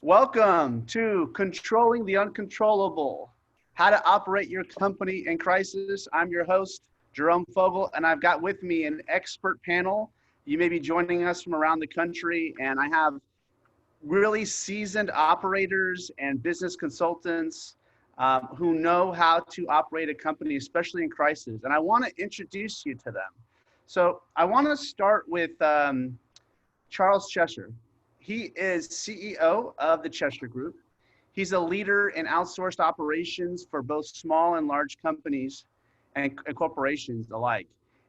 Welcome to Controlling the Uncontrollable, how to operate your company in crisis. I'm your host, Jerome Fogel, and I've got with me an expert panel. You may be joining us from around the country, and I have really seasoned operators and business consultants who know how to operate a company, especially in crisis. And I want to introduce you to them. So I want to start with Charles Cheshire. He is CEO of the Cheshire Group. He's a leader in outsourced operations for both small and large companies and corporations alike.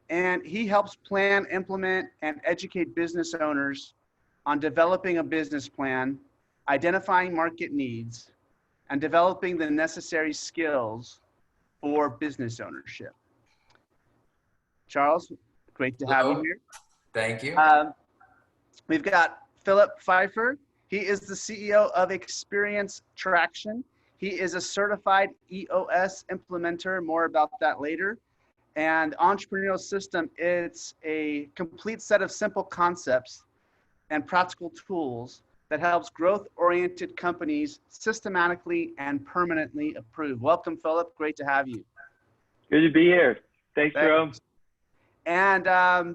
And he helps plan, implement, and educate business owners on developing a business plan, identifying market needs, and developing the necessary skills for business ownership. Charles, great to have you here. Thank you. We've got Philip Pfeiffer. He is the CEO of Experience Traction. He is a certified EOS implementer. More about that later. And Entrepreneurial System, it's a complete set of simple concepts and practical tools that helps growth-oriented companies systematically and permanently improve. Welcome, Philip. Great to have you. Good to be here. Thanks, Jerome. And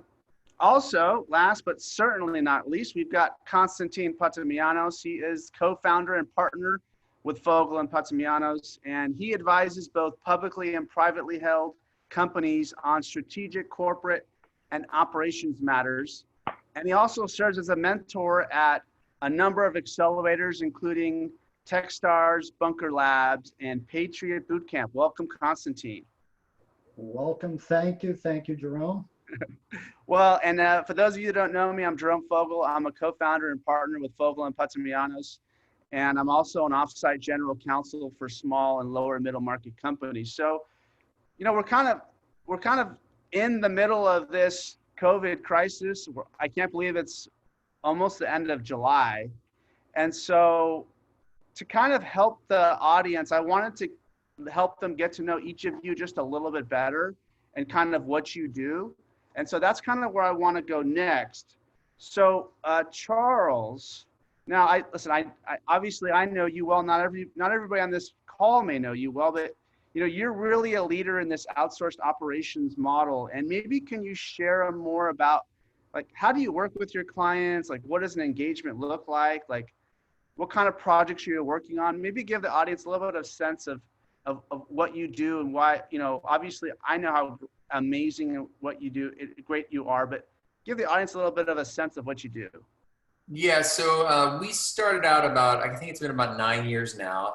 also, last but certainly not least, we've got Constantine Patamianos. He is co-founder and partner with Fogel and Patamianos, and he advises both publicly and privately held companies on strategic, corporate, and operations matters. And he also serves as a mentor at a number of accelerators, including Techstars, Bunker Labs, and Patriot Bootcamp. Welcome, Constantine. Welcome. Thank you. Thank you, Jerome. Well, and for those of you that don't know me, I'm Jerome Fogel. I'm a co-founder and partner with Fogel and Patamianos, and I'm also an offsite general counsel for small and lower middle market companies. So, you know, we're kind of in the middle of this COVID crisis. I can't believe it's almost the end of July. And so to kind of help the audience, I wanted to help them get to know each of you just a little bit better and kind of what you do. And so that's kind of where I want to go next. So Charles, now I obviously I know you well. Not everybody on this call may know you well, but you know, you're really a leader in this outsourced operations model. And maybe can you share more about, like, how do you work with your clients? Like, what does an engagement look like? Like, what kind of projects you're working on? Maybe give the audience a little bit of sense of what you do and why, you know, obviously I know how amazing what you do, great you are, but give the audience a little bit of a sense of what you do. Yeah, so we started out about, I think it's been about 9 years now.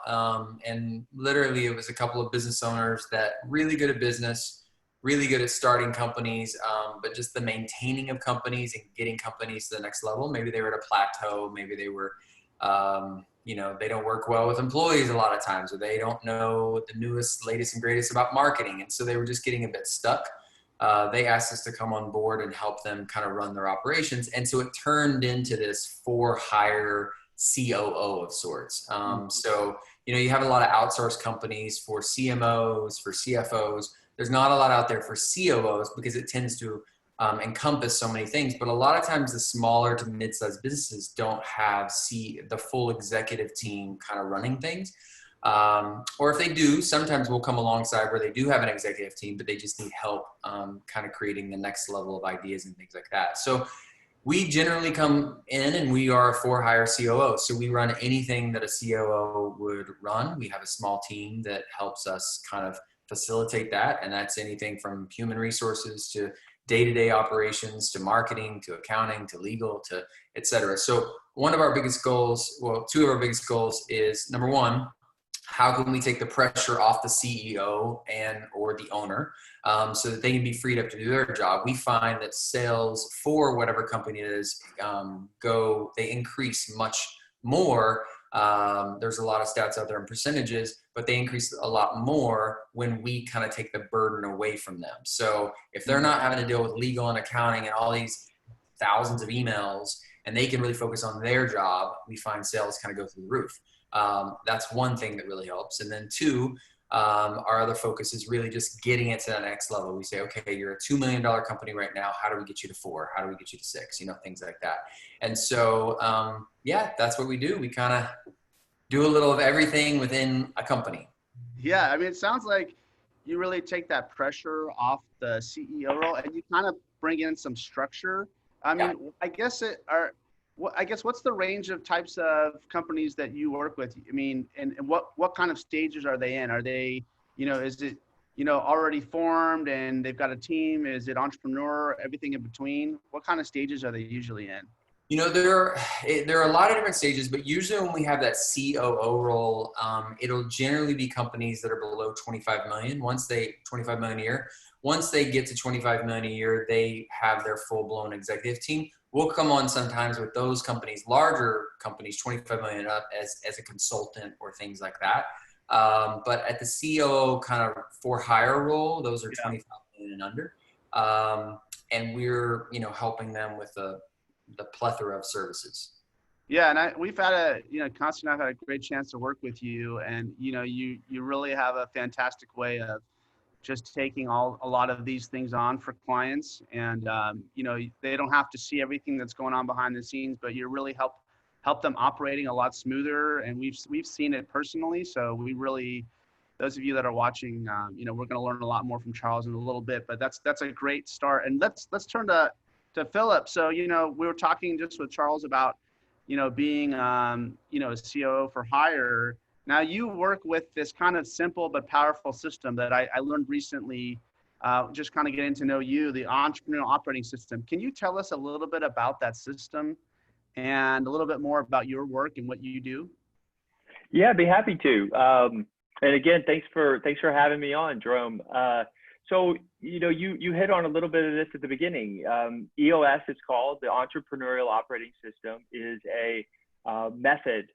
And literally it was a couple of business owners that really good at business, really good at starting companies, but just the maintaining of companies and getting companies to the next level. Maybe they were at a plateau, maybe they were, you know, they don't work well with employees a lot of times, or they don't know the newest, latest and greatest about marketing. And so they were just getting a bit stuck. They asked us to come on board and help them kind of run their operations. And so it turned into this for-hire COO of sorts. So, you know, you have a lot of outsourced companies for CMOs, for CFOs. There's not a lot out there for COOs because it tends to encompass so many things, but a lot of times the smaller to mid-sized businesses don't have the full executive team kind of running things. Or if they do, sometimes we'll come alongside where they do have an executive team, but they just need help kind of creating the next level of ideas and things like that. So we generally come in and we are a for-hire COO. So we run anything that a COO would run. We have a small team that helps us kind of facilitate that. And that's anything from human resources to day-to-day operations, to marketing, to accounting, to legal, to et cetera. So one of our biggest goals, well, two of our biggest goals is, number one, how can we take the pressure off the CEO or the owner so that they can be freed up to do their job? We find that sales for whatever company it is, they increase much more. There's a lot of stats out there and percentages, but they increase a lot more when we kind of take the burden away from them. So if they're not having to deal with legal and accounting and all these thousands of emails, and they can really focus on their job, we find sales kind of go through the roof. That's one thing that really helps. And then two, our other focus is really just getting it to that next level. We say, okay, you're a $2 million company right now. How do we get you to 4? How do we get you to 6? You know, things like that. And so, yeah, that's what we do. We kind of do a little of everything within a company. Yeah, I mean, it sounds like you really take that pressure off the CEO role and you kind of bring in some structure. I Yeah. mean, I guess I guess what's the range of types of companies that you work with? I mean, and what kind of stages are they in? Are they, is it, already formed and they've got a team? Is it entrepreneur, everything in between? What kind of stages are they usually in? There are a lot of different stages, but usually when we have that COO role, it'll generally be companies that are below 25 million. 25 million a year. Once they get to 25 million a year, they have their full-blown executive team. We'll come on sometimes with those companies, larger companies, 25 million and up, as a consultant or things like that. But at the COO kind of for hire role, those are 25 million and under. And we're, helping them with the plethora of services. Yeah, and we've had Constantine and I've had a great chance to work with you, and you really have a fantastic way of just taking a lot of these things on for clients, and they don't have to see everything that's going on behind the scenes, but you really help them operating a lot smoother, and we've seen it personally. So we really, those of you that are watching, we're going to learn a lot more from Charles in a little bit, but that's a great start. And let's turn to Philip. So, we were talking just with Charles about, being, a COO for hire. Now you work with this kind of simple but powerful system that I learned recently, just kind of getting to know you, the entrepreneurial operating system. Can you tell us a little bit about that system and a little bit more about your work and what you do? Yeah, I'd be happy to. And again, thanks for having me on, Jerome. So, you hit on a little bit of this at the beginning. EOS, it's called, the Entrepreneurial Operating System, is a method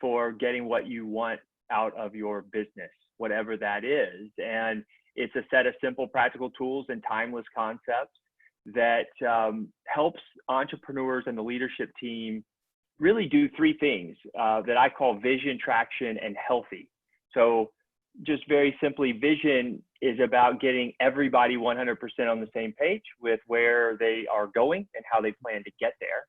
for getting what you want out of your business, whatever that is. And it's a set of simple, practical tools and timeless concepts that helps entrepreneurs and the leadership team really do three things that I call vision, traction, and healthy. So just very simply, vision is about getting everybody 100% on the same page with where they are going and how they plan to get there.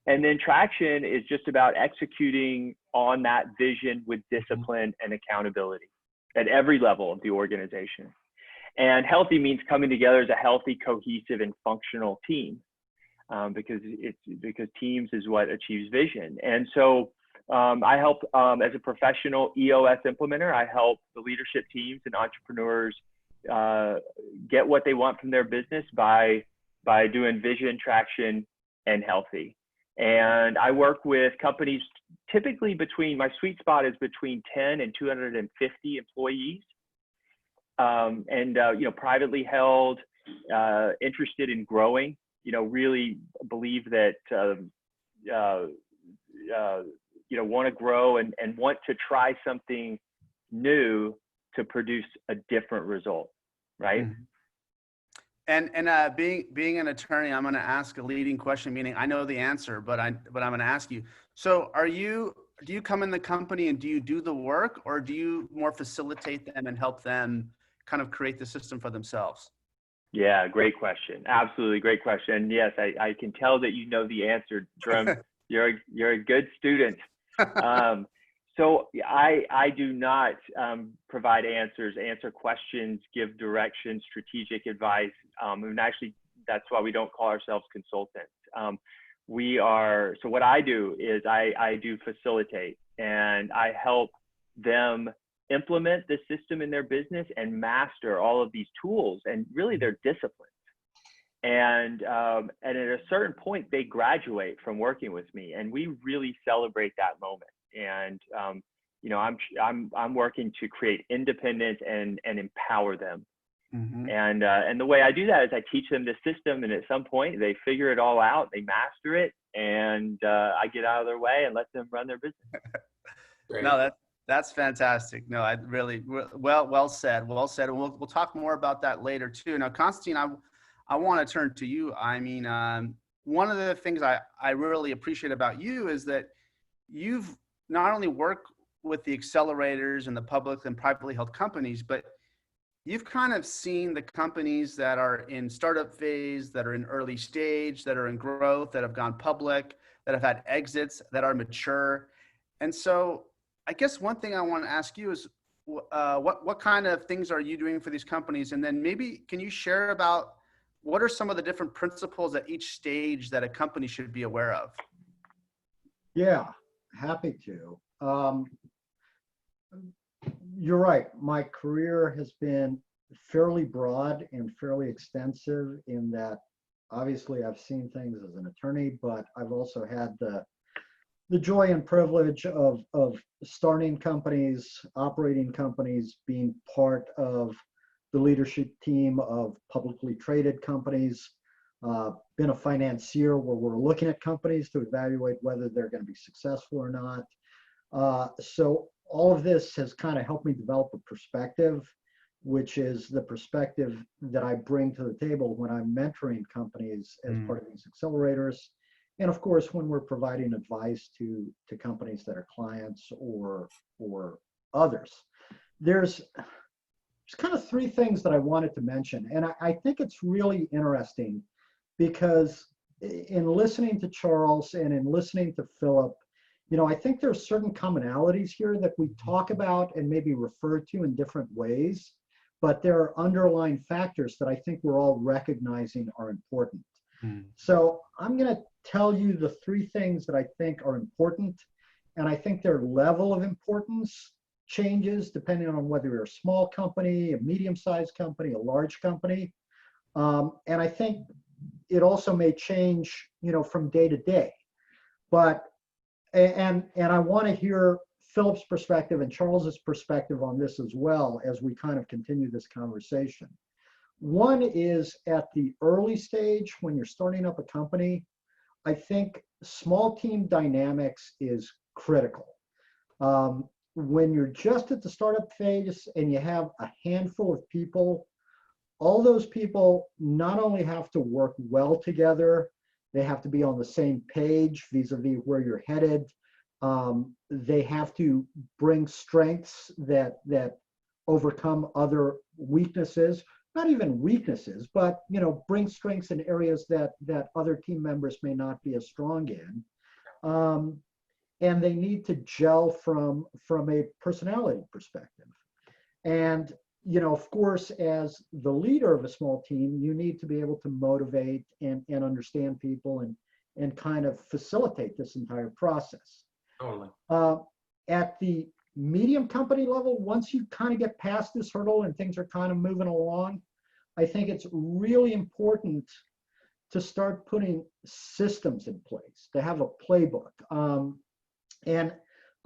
And then traction is just about executing on that vision with discipline and accountability at every level of the organization. And healthy means coming together as a healthy, cohesive, and functional team, because teams is what achieves vision. And so I help, as a professional EOS implementer, I help the leadership teams and entrepreneurs get what they want from their business by doing vision, traction, and healthy. And I work with companies typically my sweet spot is between 10 and 250 employees, and privately held, interested in growing, really believe that want to grow and want to try something new to produce a different result, right? Mm-hmm. And being an attorney, I'm going to ask a leading question, meaning I know the answer, but I'm going to ask you. So do you come in the company and do you do the work, or do you more facilitate them and help them kind of create the system for themselves? Yeah, great question. Absolutely great question. Yes, I can tell that you know the answer, Jerome. You're a good student. So I do not provide answers, answer questions, give direction, strategic advice. And actually, that's why we don't call ourselves consultants. So what I do is I do facilitate, and I help them implement the system in their business and master all of these tools and really their disciplines. And at a certain point, they graduate from working with me, and we really celebrate that moment. And I'm working to create independence and empower them. Mm-hmm. And the way I do that is I teach them the system, and at some point they figure it all out, they master it, and I get out of their way and let them run their business. No, that's fantastic. No, I really well said. Well said. And we'll talk more about that later too. Now, Constantine, I want to turn to you. I mean, one of the things I really appreciate about you is that you've not only worked with the accelerators and the public and privately held companies, but you've kind of seen the companies that are in startup phase, that are in early stage, that are in growth, that have gone public, that have had exits, that are mature. And so I guess one thing I want to ask you is, what kind of things are you doing for these companies? And then maybe can you share about what are some of the different principles at each stage that a company should be aware of? Yeah, happy to. You're right. My career has been fairly broad and fairly extensive in that obviously I've seen things as an attorney, but I've also had the joy and privilege of starting companies, operating companies, being part of the leadership team of publicly traded companies, been a financier where we're looking at companies to evaluate whether they're going to be successful or not. So all of this has kind of helped me develop a perspective, which is the perspective that I bring to the table when I'm mentoring companies as part of these accelerators. And of course, when we're providing advice to companies that are clients or others. There's kind of three things that I wanted to mention. And I think it's really interesting because in listening to Charles and in listening to Philip, I think there's certain commonalities here that we talk about and maybe refer to in different ways, but there are underlying factors that I think we're all recognizing are important. So I'm going to tell you the three things that I think are important, and I think their level of importance changes depending on whether you're a small company, a medium-sized company, a large company. And I think it also may change, from day to day. But, and I want to hear Philip's perspective and Charles's perspective on this as well as we kind of continue this conversation. One is at the early stage when you're starting up a company, I think small team dynamics is critical. When you're just at the startup phase and you have a handful of people, all those people not only have to work well together, they have to be on the same page vis-a-vis where you're headed. They have to bring strengths that overcome other weaknesses. Not even weaknesses, but bring strengths in areas that other team members may not be as strong in, and they need to gel from a personality perspective. And of course, as the leader of a small team, you need to be able to motivate and understand people and kind of facilitate this entire process. Totally. At the medium company level, once you kind of get past this hurdle and things are kind of moving along, I think it's really important to start putting systems in place, to have a playbook. And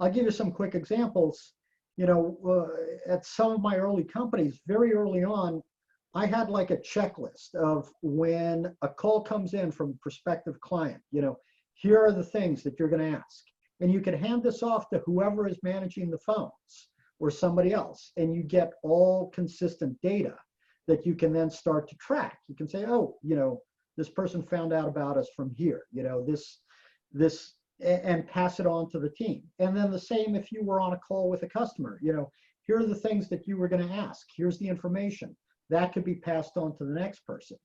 I'll give you some quick examples. At some of my early companies, very early on, I had like a checklist of when a call comes in from a prospective client, here are the things that you're going to ask. And you can hand this off to whoever is managing the phones or somebody else, and you get all consistent data that you can then start to track. You can say, oh, this person found out about us from here, this, and pass it on to the team. And then the same if you were on a call with a customer, here are the things that you were going to ask. Here's the information. That could be passed on to the next person.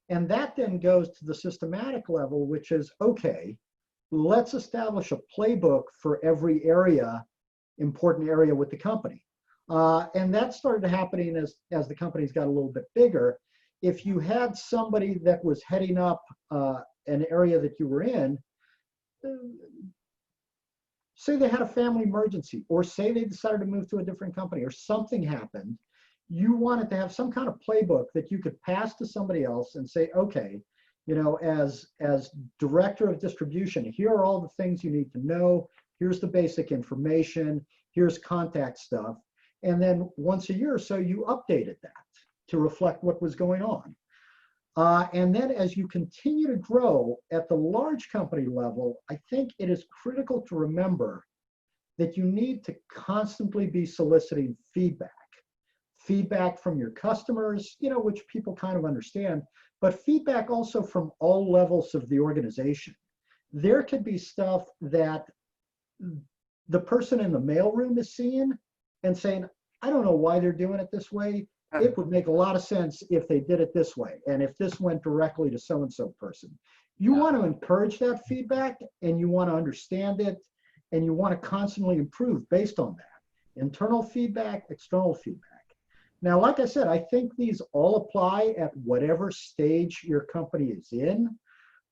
And that then goes to the systematic level, which is, okay, let's establish a playbook for every important area with the company. And that started happening as the companies got a little bit bigger. If you had somebody that was heading up an area that you were in, say they had a family emergency, or say they decided to move to a different company, or something happened, you wanted to have some kind of playbook that you could pass to somebody else and say, okay, as director of distribution, here are all the things you need to know. Here's the basic information. Here's contact stuff. And then once a year or so, you updated that to reflect what was going on. And then as you continue to grow at the large company level, I think it is critical to remember that you need to constantly be soliciting feedback from your customers, which people kind of understand, but feedback also from all levels of the organization. There could be stuff that the person in the mailroom is seeing and saying, I don't know why they're doing it this way. It would make a lot of sense if they did it this way, and if this went directly to so-and-so person. You want to encourage that feedback, and you want to understand it, and you want to constantly improve based on that. Internal feedback, external feedback. Now, like I said, I think these all apply at whatever stage your company is in.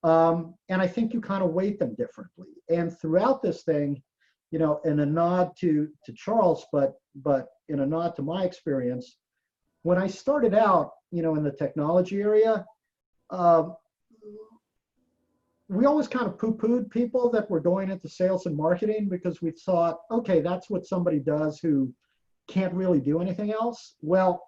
And I think you kind of weight them differently. And throughout this thing, you know, in a nod to Charles, but in a nod to my experience, when I started out, you know, in the technology area, we always kind of poo-pooed people that were going into sales and marketing because we thought, okay, that's what somebody does who can't really do anything else. Well,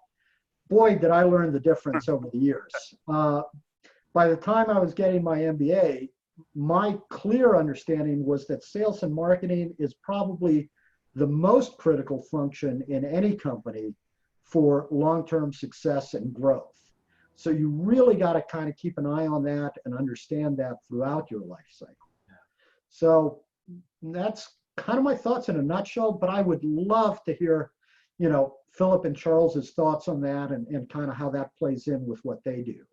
boy, did I learn the difference over the years. By the time I was getting my MBA, my clear understanding was that sales and marketing is probably the most critical function in any company for long-term success and growth. So you really got to kind of keep an eye on that and understand that throughout your life cycle. Yeah. So that's kind of my thoughts in a nutshell, but I would love to hear, you know, Philip and Charles's thoughts on that and kind of how that plays in with what they do.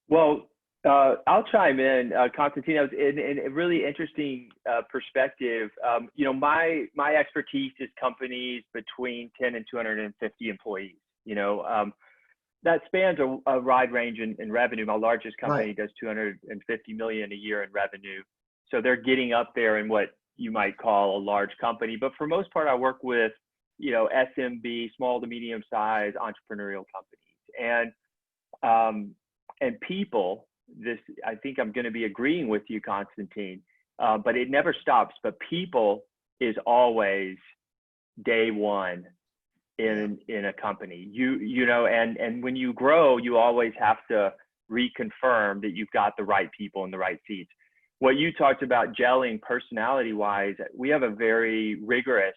Well, I'll chime in, Constantine. In a really interesting perspective. You know, my expertise is companies between 10 and 250 employees. You know, that spans a wide range in revenue. My largest company does 250 million a year in revenue. So they're getting up there in what you might call a large company. But for most part, I work with, you know, SMB, small to medium size entrepreneurial companies. And people, this, I think I'm going to be agreeing with you, Constantine, but it never stops. But people is always day one in a company. You know, and when you grow, you always have to reconfirm that you've got the right people in the right seats. What you talked about gelling personality wise, we have a very rigorous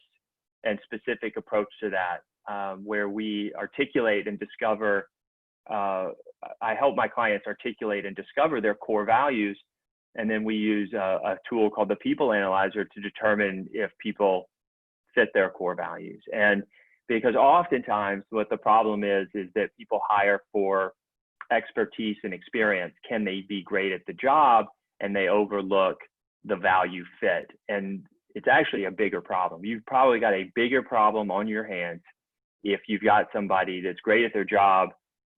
and specific approach to that, where we articulate and discover, I help my clients articulate and discover their core values. And then we use a tool called the People Analyzer to determine if people fit their core values. And because oftentimes what the problem is that people hire for expertise and experience. Can they be great at the job? And they overlook the value fit. And it's actually a bigger problem. You've probably got a bigger problem on your hands if you've got somebody that's great at their job,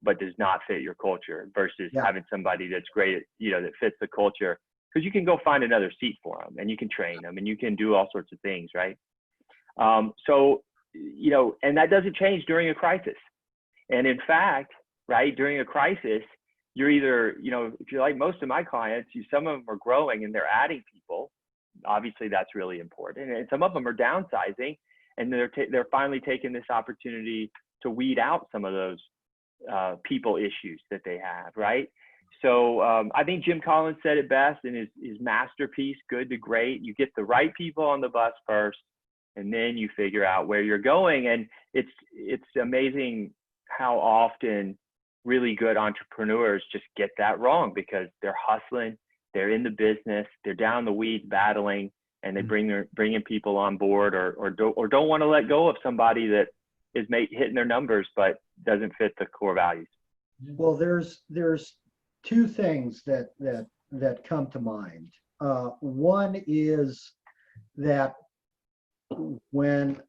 but does not fit your culture versus having somebody that's great at, you know, that fits the culture, because you can go find another seat for them and you can train them and you can do all sorts of things, right? So, you know, and that doesn't change during a crisis. And in fact, right, during a crisis, you're either, you know, if you're like most of my clients, some of them are growing and they're adding people. Obviously, that's really important. And some of them are downsizing, and they're finally taking this opportunity to weed out some of those people issues that they have, right? So I think Jim Collins said it best in his masterpiece, Good to Great. You get the right people on the bus first, and then you figure out where you're going. And it's amazing how often really good entrepreneurs just get that wrong, because they're hustling, they're in the business, they're down the weeds battling, and they bringing people on board or don't want to let go of somebody that is hitting their numbers but doesn't fit the core values. Well, there's two things that come to mind. One is that when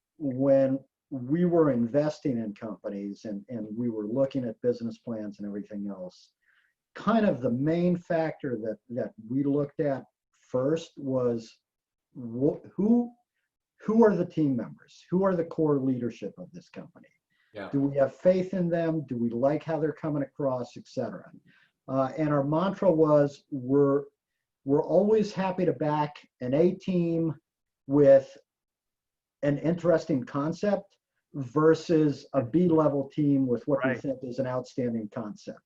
we were investing in companies and we were looking at business plans and everything else, kind of the main factor that we looked at first was who are the team members? Who are the core leadership of this company? Yeah. Do we have faith in them? Do we like how they're coming across, et cetera? And our mantra was, we're always happy to back an A team with an interesting concept versus a B-level team with what we think is an outstanding concept.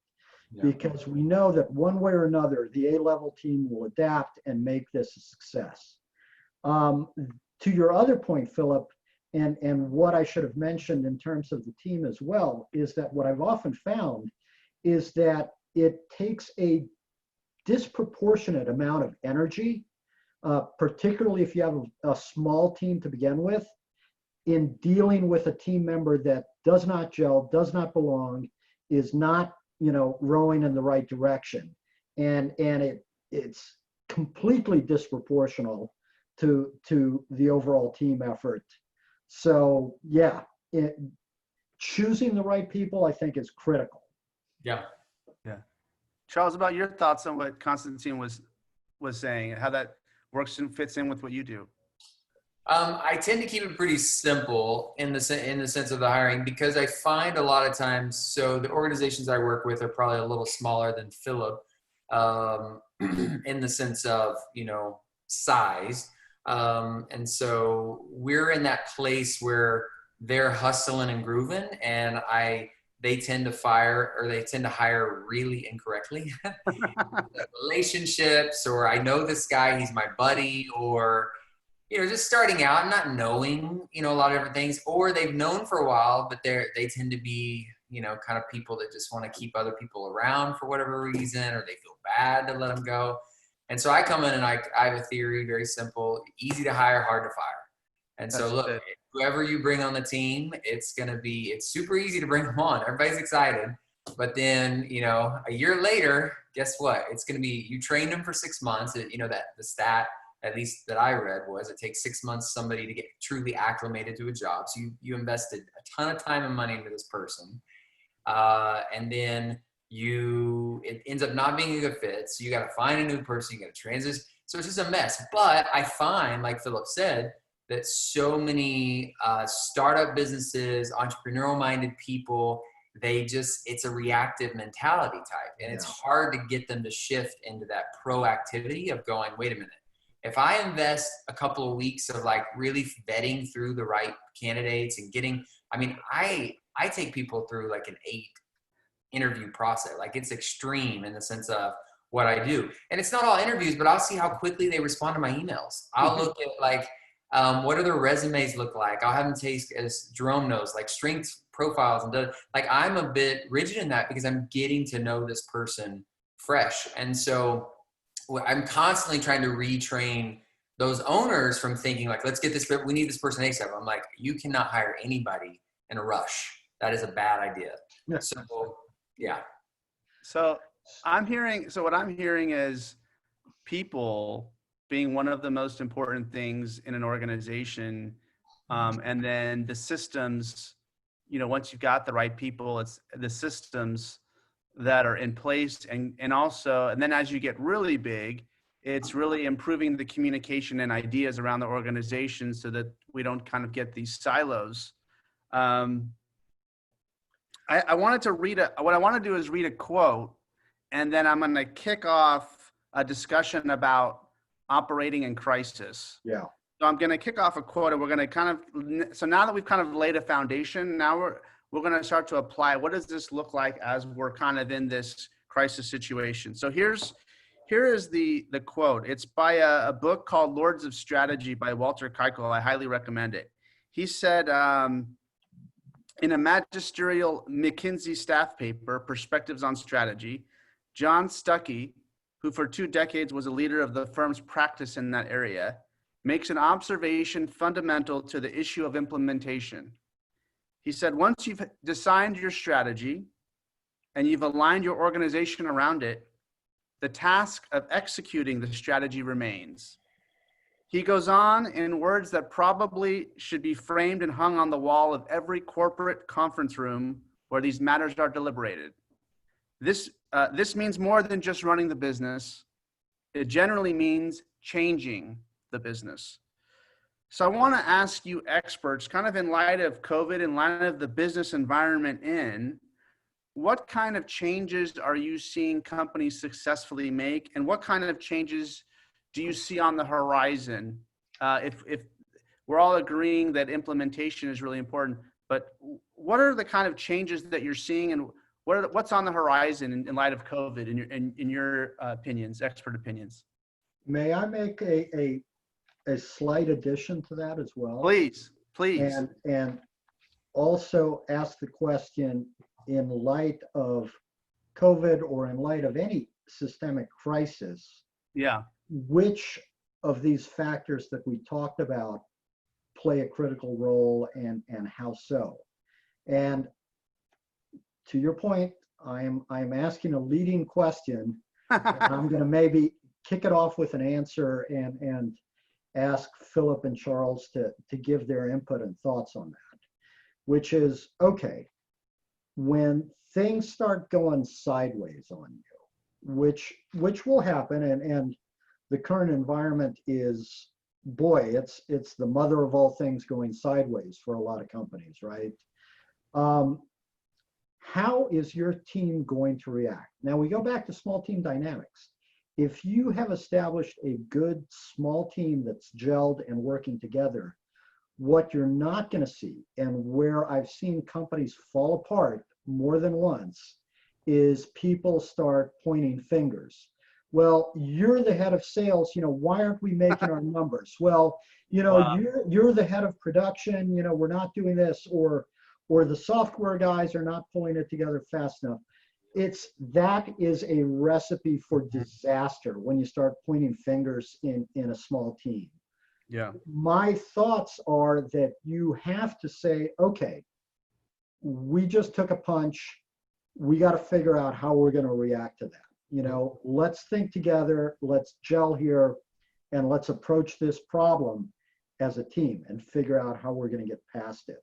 Yeah. Because we know that one way or another, the A-level team will adapt and make this a success. To your other point, Philip, and what I should have mentioned in terms of the team as well, is that what I've often found is that it takes a disproportionate amount of energy, particularly if you have a small team to begin with, in dealing with a team member that does not gel, does not belong, is not, you know, rowing in the right direction. And it's completely disproportional to the overall team effort. So yeah, choosing the right people, I think, is critical. Yeah. Charles, about your thoughts on what Constantine was saying and how that works and fits in with what you do. I tend to keep it pretty simple in the sense of the hiring, because I find a lot of times, so the organizations I work with are probably a little smaller than Philip, in the sense of, size. And so we're in that place where they're hustling and grooving, and they tend to hire really incorrectly. Relationships, or I know this guy, he's my buddy, or just starting out and not knowing, a lot of different things, or they've known for a while, but they tend to be, kind of people that just want to keep other people around for whatever reason, or they feel bad to let them go. And so I come in and I have a theory, very simple: easy to hire, hard to fire. And so look, whoever you bring on the team, it's super easy to bring them on. Everybody's excited. But then, a year later, guess what? It's going to be, you trained them for 6 months. That the stat, at least that I read, was it takes 6 months somebody to get truly acclimated to a job. So you invested a ton of time and money into this person. And then it ends up not being a good fit. So you got to find a new person, you got to transition. So it's just a mess. But I find, like Philip said, that so many startup businesses, entrepreneurial minded people, it's a reactive mentality type. And it's hard to get them to shift into that proactivity of going, wait a minute, if I invest a couple of weeks of like really vetting through the right candidates and I take people through like an 8 interview process. Like, it's extreme in the sense of what I do. And it's not all interviews, but I'll see how quickly they respond to my emails. I'll look at like, what do their resumes look like? I'll have them taste, as Jerome knows, like strengths profiles, and I'm a bit rigid in that because I'm getting to know this person fresh. And so I'm constantly trying to retrain those owners from thinking like, we need this person ASAP. I'm like, you cannot hire anybody in a rush. That is a bad idea. So, yeah. So what I'm hearing is people being one of the most important things in an organization. And then the systems, once you've got the right people, it's the systems that are in place. And then as you get really big, it's really improving the communication and ideas around the organization so that we don't kind of get these silos. I wanted to what I want to do is read a quote, and then I'm going to kick off a discussion about operating in crisis. Yeah. So I'm going to kick off a quote, and we're going to so now that we've kind of laid a foundation, now we're going to start to apply, what does this look like as we're kind of in this crisis situation? So here is the quote. It's by a book called Lords of Strategy by Walter Keuchel. I highly recommend it. He said, in a magisterial McKinsey staff paper, Perspectives on Strategy, John Stuckey, who for 2 decades was a leader of the firm's practice in that area, makes an observation fundamental to the issue of implementation. He said, once you've designed your strategy and you've aligned your organization around it, the task of executing the strategy remains. He goes on in words that probably should be framed and hung on the wall of every corporate conference room where these matters are deliberated. This means more than just running the business. It generally means changing the business. So I want to ask you experts, kind of in light of COVID, in light of the business environment what kind of changes are you seeing companies successfully make, and what kind of changes do you see on the horizon? If we're all agreeing that implementation is really important, but what are the kind of changes that you're seeing, and what's on the horizon in light of COVID in your opinions, expert opinions? May I make a slight addition to that as well? Please. And also ask the question, in light of COVID or in light of any systemic crisis, which of these factors that we talked about play a critical role, and how so? And to your point, I'm asking a leading question. And I'm going to maybe kick it off with an answer and ask Philip and Charles to give their input and thoughts on that, which is, okay, when things start going sideways on you, which will happen, and the current environment is, boy, it's the mother of all things going sideways for a lot of companies, right? How is your team going to react? Now we go back to small team dynamics. If you have established a good small team that's gelled and working together, what you're not going to see, and where I've seen companies fall apart more than once, is people start pointing fingers. Well, you're the head of sales, why aren't we making our numbers? Well, Wow. you're the head of production, we're not doing this, or the software guys are not pulling it together fast enough. That is a recipe for disaster when you start pointing fingers in a small team. Yeah. My thoughts are that you have to say, okay, we just took a punch. We got to figure out how we're going to react to that. Let's think together, let's gel here, and let's approach this problem as a team and figure out how we're going to get past it.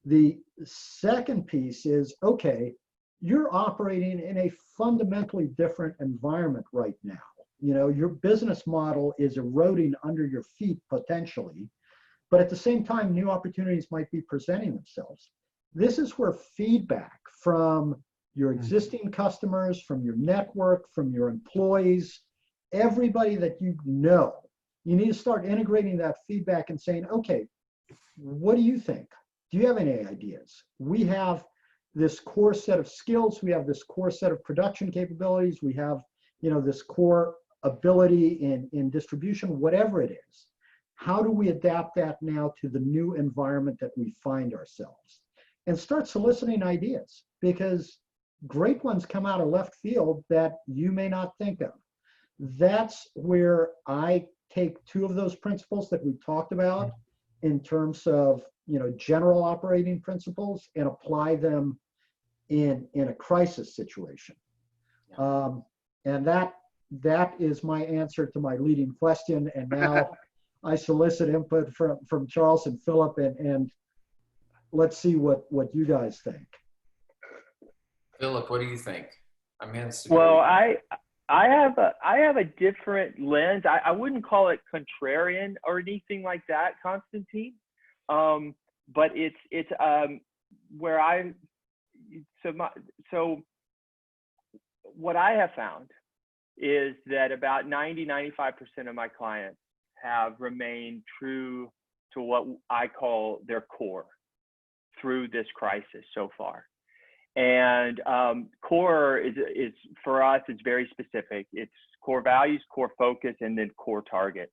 The second piece is, okay, you're operating in a fundamentally different environment right now. Your business model is eroding under your feet potentially, but at the same time, new opportunities might be presenting themselves. This is where feedback from your existing customers, from your network, from your employees, everybody that you need to start integrating that feedback and saying, okay, what do you think? Do you have any ideas? We have this core set of skills. We have this core set of production capabilities. We have, this core ability in distribution, whatever it is. How do we adapt that now to the new environment that we find ourselves? And start soliciting ideas, because great ones come out of left field that you may not think of. That's where I take two of those principles that we talked about in terms of, general operating principles, and apply them in a crisis situation. And that is my answer to my leading question. And now I solicit input from Charles and Philip, and let's see what you guys think. Philip, what do you think? Well, I have a different lens. I wouldn't call it contrarian or anything like that, Constantine. But it's where so what I have found is that about 95% of my clients have remained true to what I call their core through this crisis so far. And core is for us, it's very specific. It's core values, core focus, and then core target.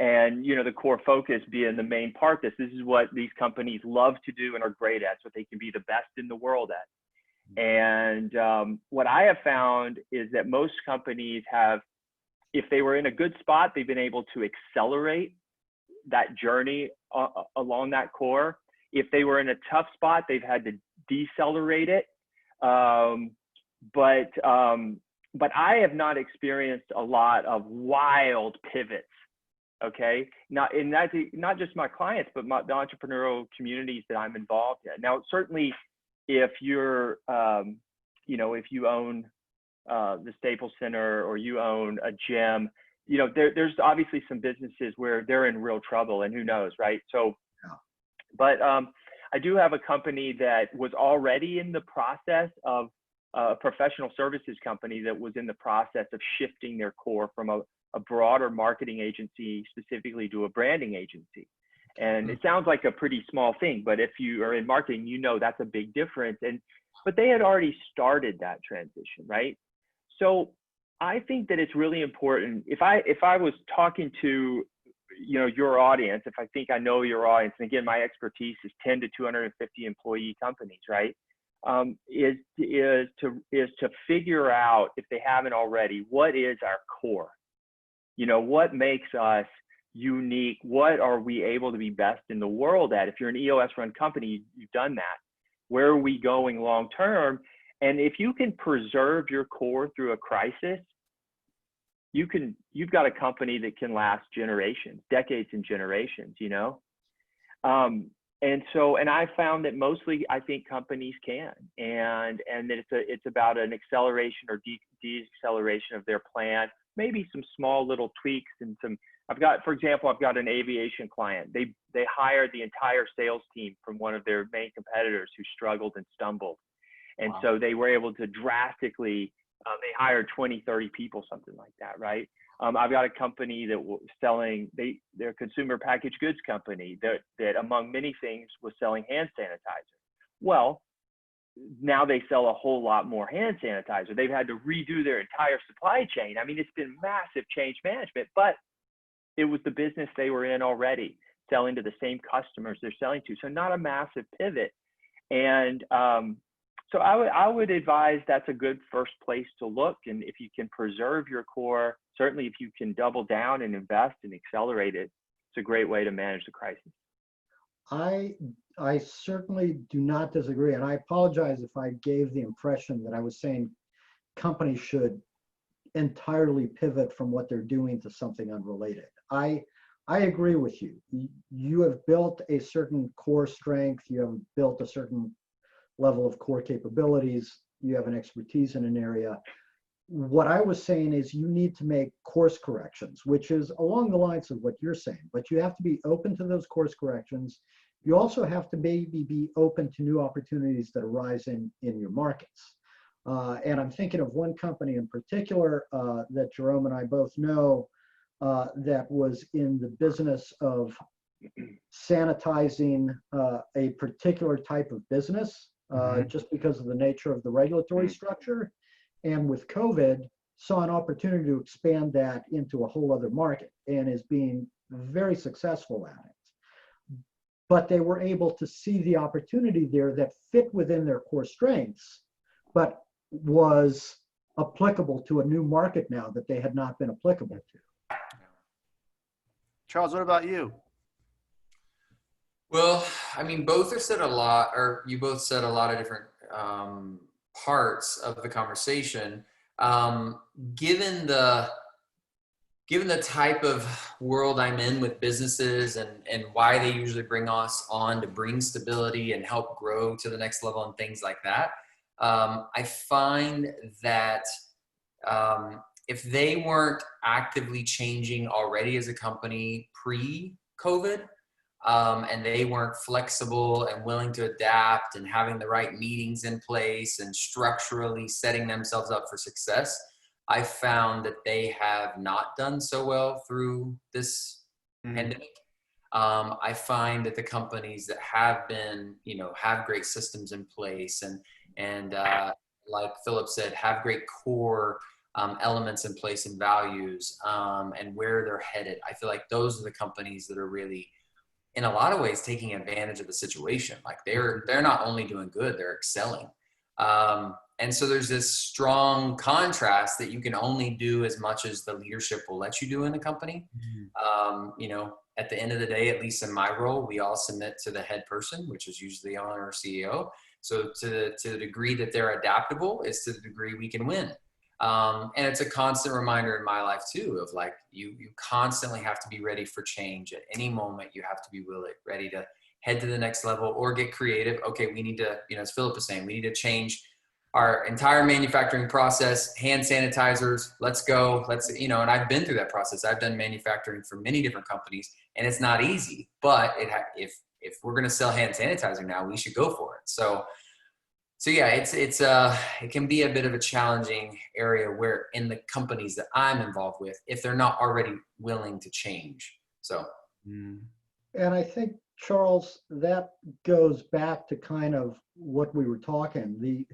And, the core focus being the main part, this is what these companies love to do and are great at. It's what they can be the best in the world at. And what I have found is that most companies have, if they were in a good spot, they've been able to accelerate that journey along that core. If they were in a tough spot, they've had to decelerate it. But I have not experienced a lot of wild pivots. Okay. Now, and that's not just my clients, but the entrepreneurial communities that I'm involved in. Now, certainly, if you're, if you own the Staples Center, or you own a gym, there's obviously some businesses where they're in real trouble, and who knows, right? So, but I do have a company that was already in the process of a professional services company that was in the process of shifting their core from a broader marketing agency specifically to a branding agency. And it sounds like a pretty small thing, but if you are in marketing, that's a big difference. But they had already started that transition, right? So I think that it's really important. If I was talking to, your audience, if I think I know your audience, and again, my expertise is 10 to 250 employee companies, right? Is to figure out, if they haven't already, what is our core? What makes us unique? What are we able to be best in the world at? If you're an EOS run company, you've done that. Where are we going long term? And if you can preserve your core through a crisis, you've got a company that can last generations, decades and generations, you know? And I found that mostly I think companies can, and that it's about an acceleration or deceleration of their plan, maybe some small little tweaks and some. For example, I've got an aviation client. They hired the entire sales team from one of their main competitors who struggled and stumbled, and Wow. so they were able to drastically. They hired 20, 30 people, something like that, right? I've got a company that was selling, they're a consumer packaged goods company that among many things was selling hand sanitizer. Well, now they sell a whole lot more hand sanitizer. They've had to redo their entire supply chain. I mean, it's been massive change management, but it was the business they were in already, selling to the same customers they're selling to. So not a massive pivot. And so I would advise that's a good first place to look. And if you can preserve your core, certainly if you can double down and invest and accelerate it, it's a great way to manage the crisis. I certainly do not disagree. And I apologize if I gave the impression that I was saying companies should entirely pivot from what they're doing to something unrelated. I agree with you. You have built a certain core strength. You have built a certain level of core capabilities. You have an expertise in an area. What I was saying is you need to make course corrections, which is along the lines of what you're saying, but you have to be open to those course corrections. You also have to maybe be open to new opportunities that arise in your markets. And I'm thinking of one company in particular that Jerome and I both know that was in the business of sanitizing a particular type of business just because of the nature of the regulatory structure. And with COVID, saw an opportunity to expand that into a whole other market and is being very successful at it. But they were able to see the opportunity there that fit within their core strengths, but was applicable to a new market now that they had not been applicable to. Charles, what about you? Well, I mean, both have said a lot, or you both said a lot of different parts of the conversation. Given the type of world I'm in with businesses and why they usually bring us on to bring stability and help grow to the next level and things like that, I find that if they weren't actively changing already as a company pre-COVID, and they weren't flexible and willing to adapt and having the right meetings in place and structurally setting themselves up for success, I found that they have not done so well through this pandemic. I find that the companies that have been, have great systems in place and like Philip said, have great core elements in place and values and where they're headed. I feel like those are the companies that are really, in a lot of ways, taking advantage of the situation. Like they're not only doing good, they're excelling. And so there's this strong contrast that you can only do as much as the leadership will let you do in the company. At the end of the day, at least in my role, we all submit to the head person, which is usually the owner or CEO. So to the degree that they're adaptable is to the degree we can win. And it's a constant reminder in my life too, of like, you constantly have to be ready for change. At any moment, you have to be ready to head to the next level or get creative. Okay, we need to, as Philip was saying, we need to change our entire manufacturing process, hand sanitizers, let's go. And I've been through that process. I've done manufacturing for many different companies and it's not easy, but if we're going to sell hand sanitizer now, we should go for it. So yeah, it can be a bit of a challenging area where in the companies that I'm involved with, if they're not already willing to change. So. And I think, Charles, that goes back to kind of what we were talking.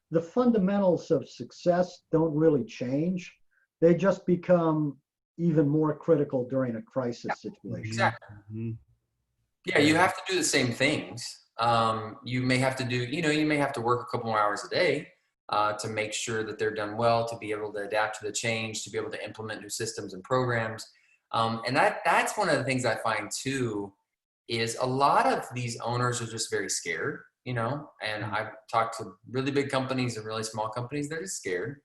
The fundamentals of success don't really change. They just become even more critical during a crisis situation. Exactly. Yeah, you have to do the same things. You may have to work a couple more hours a day to make sure that they're done well, to be able to adapt to the change, to be able to implement new systems and programs. And that's one of the things I find too, is a lot of these owners are just very scared, and I've talked to really big companies and really small companies, they're just scared.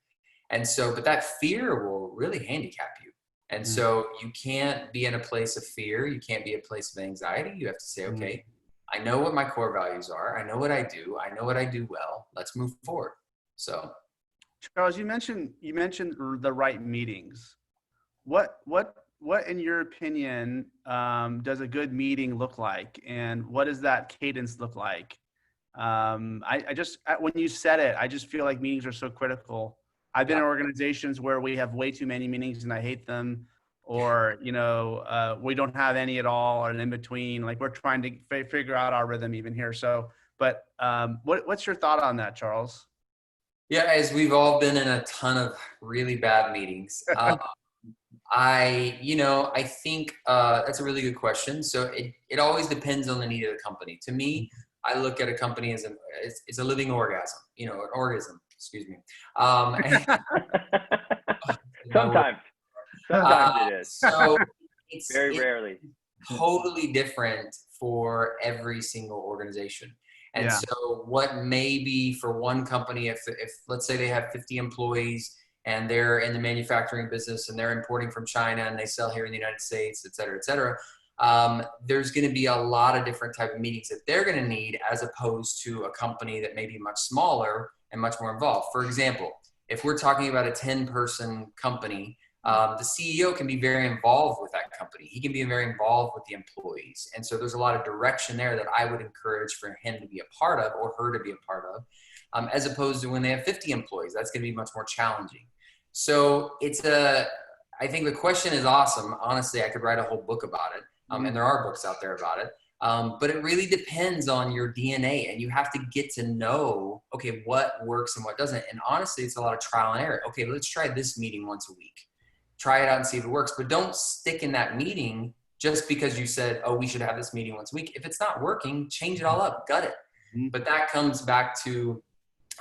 And so, but that fear will really handicap you. And so you can't be in a place of fear. You can't be a place of anxiety. You have to say, okay, I know what my core values are. I know what I do. I know what I do well. Let's move forward. So, Charles, you mentioned the right meetings. What in your opinion does a good meeting look like, and what does that cadence look like? I just, when you said it, I just feel like meetings are so critical. I've been in organizations where we have way too many meetings and I hate them, or we don't have any at all, or an in between. Like we're trying to figure out our rhythm even here. So, but what's your thought on that, Charles? Yeah, as we've all been in a ton of really bad meetings. I think that's a really good question. So it always depends on the need of the company. To me, I look at a company as it's a living orgasm, an organism, excuse me. Sometimes it is. So it's very rarely totally different for every single organization. And so what may be for one company, if let's say they have 50 employees and they're in the manufacturing business and they're importing from China and they sell here in the United States, et cetera, there's going to be a lot of different type of meetings that they're going to need, as opposed to a company that may be much smaller and much more involved. For example, if we're talking about a 10-person company, the CEO can be very involved with that company. He can be very involved with the employees. And so there's a lot of direction there that I would encourage for him to be a part of, or her to be a part of, as opposed to when they have 50 employees. That's going to be much more challenging. So I think the question is awesome. Honestly, I could write a whole book about it. And there are books out there about it. But it really depends on your DNA, and you have to get to know, okay, what works and what doesn't. And honestly, it's a lot of trial and error. Okay, let's try this meeting once a week. Try it out and see if it works, but don't stick in that meeting just because you said, oh, we should have this meeting once a week. If it's not working, change it all up, gut it. But that comes back to,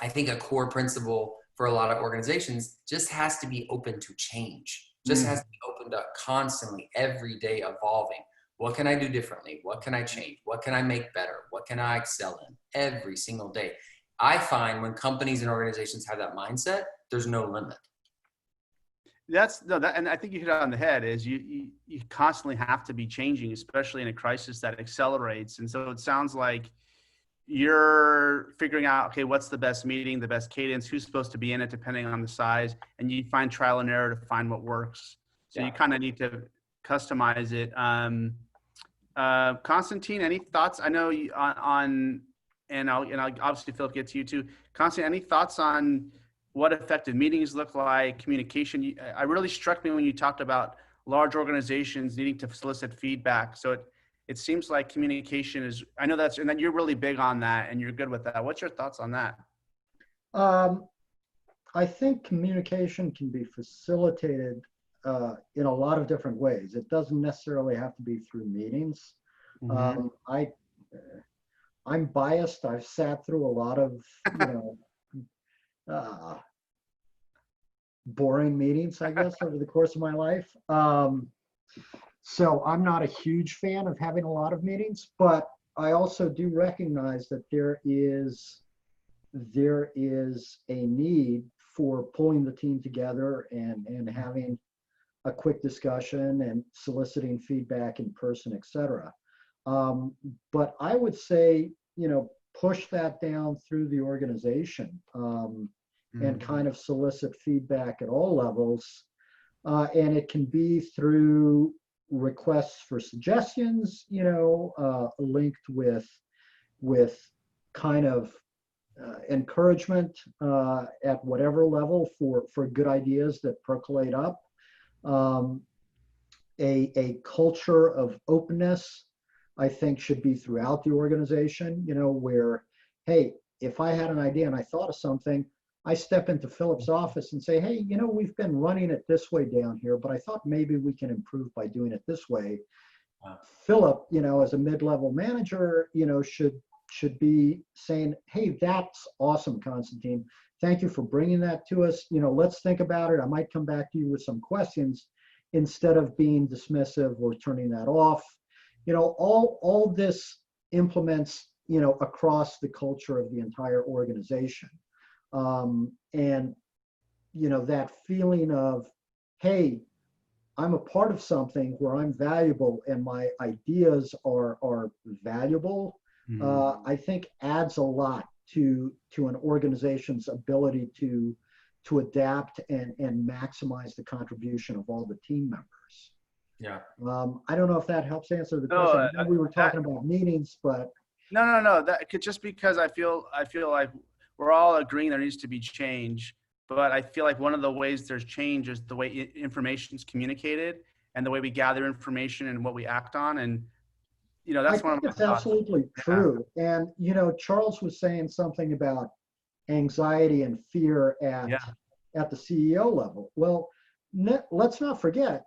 I think, a core principle for a lot of organizations just has to be open to change. Just has to be open to constantly, every day evolving. What can I do differently? What can I change? What can I make better? What can I excel in every single day? I find when companies and organizations have that mindset, there's no limit. And I think you hit it on the head. Is you constantly have to be changing, especially in a crisis that accelerates. And so it sounds like you're figuring out, okay, what's the best meeting, the best cadence, who's supposed to be in it, depending on the size, and you find trial and error to find what works. So you kind of need to customize it. Constantine, any thoughts? I know and I'll obviously Philip gets you too. Constantine, any thoughts on what effective meetings look like, communication? I really struck me when you talked about large organizations needing to solicit feedback. So it seems like communication is, I know and then you're really big on that and you're good with that. What's your thoughts on that? I think communication can be facilitated in a lot of different ways. It doesn't necessarily have to be through meetings. I'm biased. I've sat through a lot of, boring meetings, I guess, over the course of my life. So I'm not a huge fan of having a lot of meetings, but I also do recognize that there is a need for pulling the team together and having a quick discussion and soliciting feedback in person, et cetera. But I would say, push that down through the organization and kind of solicit feedback at all levels. And it can be through requests for suggestions, linked with kind of encouragement at whatever level for good ideas that percolate up. A culture of openness, I think, should be throughout the organization, where, hey, if I had an idea and I thought of something, I step into Philip's office and say, hey, we've been running it this way down here, but I thought maybe we can improve by doing it this way. Wow. Philip, as a mid-level manager, should be saying, hey, that's awesome, Constantine. Thank you for bringing that to us. Let's think about it. I might come back to you with some questions, instead of being dismissive or turning that off. All this implements, across the culture of the entire organization. And that feeling of, hey, I'm a part of something where I'm valuable and my ideas are valuable, I think adds a lot to an organization's ability to adapt and maximize the contribution of all the team members. Yeah. I don't know if that helps answer the No, question. I know we were talking about meetings, but No. That could just because I feel like we're all agreeing there needs to be change, but I feel like one of the ways there's change is the way information is communicated and the way we gather information and what we act on. And I that's one think of my it's thoughts. absolutely true. And Charles was saying something about anxiety and fear Yeah. at the CEO level. Well, let's not forget,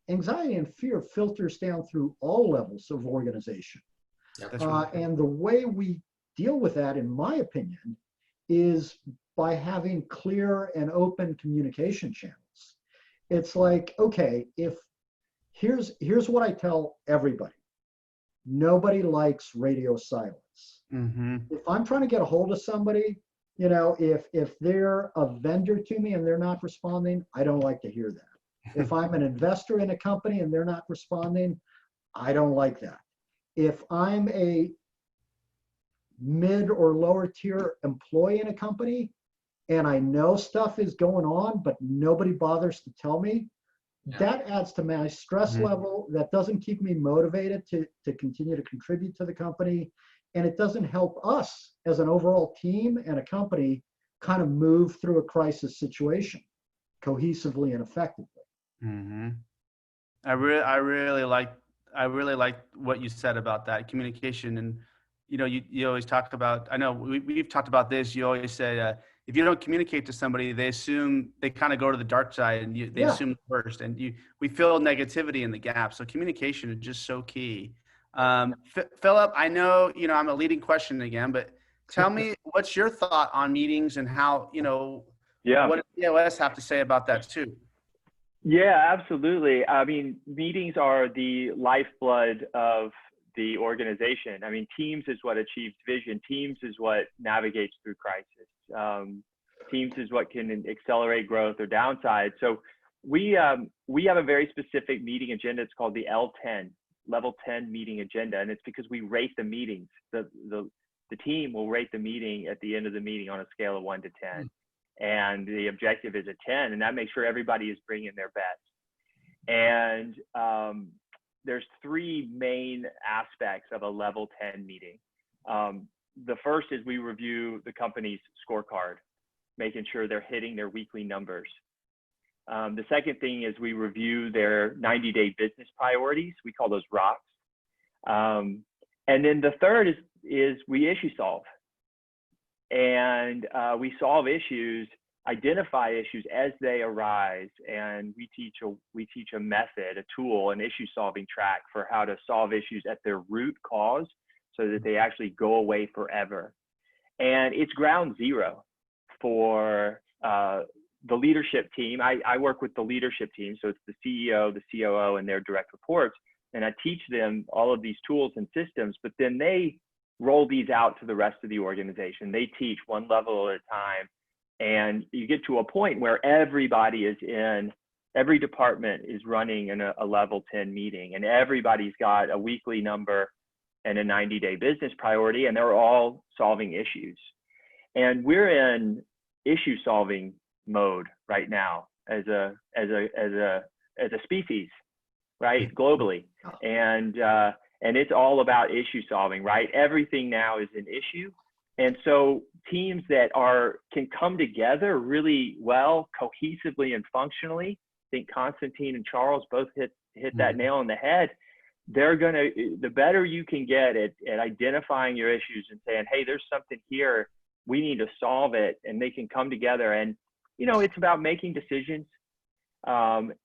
anxiety and fear filters down through all levels of organization. Yep. That's really And the way we deal with that, in my opinion, is by having clear and open communication channels. It's like, okay, here's what I tell everybody. Nobody likes radio silence. Mm-hmm. If I'm trying to get a hold of somebody, if they're a vendor to me and they're not responding, I don't like to hear that. If I'm an investor in a company and they're not responding, I don't like that. If I'm a mid or lower tier employee in a company and I know stuff is going on, but nobody bothers to tell me, that adds to my stress level. That doesn't keep me motivated to continue to contribute to the company. And it doesn't help us as an overall team and a company kind of move through a crisis situation cohesively and effectively. Mm-hmm. I really like what you said about that communication. And you always talk about, I know we've talked about this, you always say if you don't communicate to somebody, they kind of go to the dark side and they assume the worst, and we feel negativity in the gap. So communication is just so key. Philip, I know I'm a leading question again, but tell me what's your thought on meetings and how what does EOS have to say about that too? Yeah, absolutely. I mean, meetings are the lifeblood of the organization. I mean, teams is what achieves vision. Teams is what navigates through crisis. Teams is what can accelerate growth or downside. So we have a very specific meeting agenda. It's called the L10, level 10 meeting agenda. And it's because we rate the meetings. The team will rate the meeting at the end of the meeting on a scale of 1 to 10. And the objective is a 10, and that makes sure everybody is bringing their best. And there's three main aspects of a level 10 meeting. The first is we review the company's scorecard, making sure they're hitting their weekly numbers. The second thing is we review their 90-day business priorities. We call those rocks. And then the third is we issue solve. And we solve issues, identify issues as they arise, and we teach a method, a tool, an issue solving track for how to solve issues at their root cause so that they actually go away forever. And it's ground zero for the leadership team. I work with the leadership team, so it's the CEO, the COO, and their direct reports, and I teach them all of these tools and systems, but then they roll these out to the rest of the organization. They teach one level at a time. And you get to a point where every department is running in a level 10 meeting, and everybody's got a weekly number and a 90-day business priority, and they're all solving issues. And we're in issue solving mode right now as a species, right? Globally. And it's all about issue solving, right? Everything now is an issue. And so teams that can come together really well, cohesively and functionally, I think Constantine and Charles both hit that nail on the head. The better you can get at identifying your issues and saying, hey, there's something here, we need to solve it, and they can come together. And, it's about making decisions.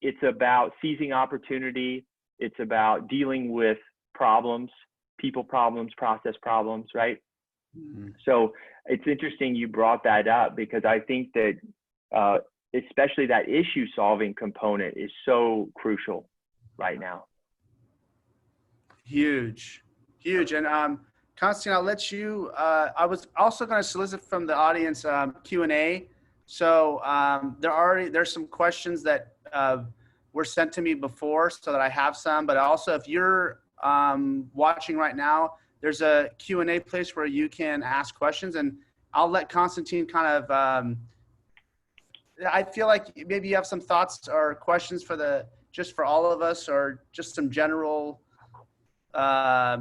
It's about seizing opportunity. It's about dealing with problems, people problems, process problems, right? Mm-hmm. So it's interesting you brought that up, because I think that especially that issue solving component is so crucial right now. Huge. And Constantine, I'll let you, I was also going to solicit from the audience Q&A. So there's some questions that were sent to me before, so that I have some. But also, if you're watching right now, there's a Q&A place where you can ask questions, and I'll let Constantine kind of. I feel like maybe you have some thoughts or questions just for all of us, or just some general